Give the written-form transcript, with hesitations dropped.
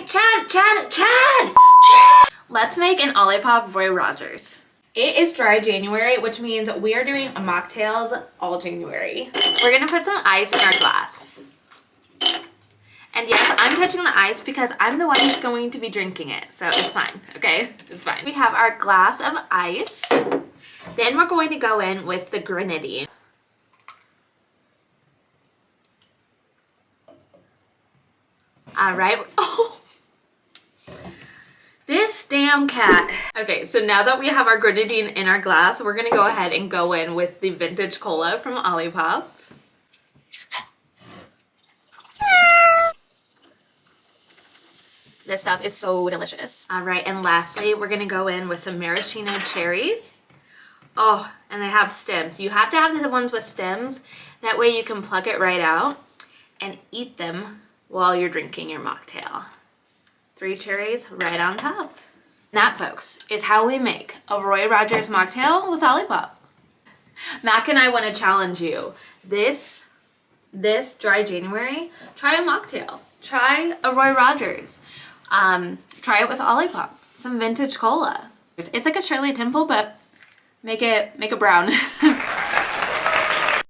Chad! Let's make an Olipop Roy Rogers. It is dry January, which means we are doing mocktails all January. We're gonna put some ice in our glass. And yes, I'm touching the ice because I'm the one who's going to be drinking it, so it's fine, okay? It's fine. We have our glass of ice. Then we're going to go in with the grenadine. All right. Oh, this damn cat. Okay, so now that we have our grenadine in our glass, we're gonna go ahead and go in with the vintage cola from Olipop. This stuff is so delicious. All right, and lastly, we're gonna go in with some maraschino cherries. Oh, and they have stems. You have to have the ones with stems. That way you can pluck it right out and eat them while you're drinking your mocktail. 3 cherries right on top. That, folks, is how we make a Roy Rogers mocktail with Olipop. Mac and I want to challenge you. This dry January, try a mocktail. Try a Roy Rogers. Try it with Olipop. Some vintage cola. It's like a Shirley Temple, but make it brown.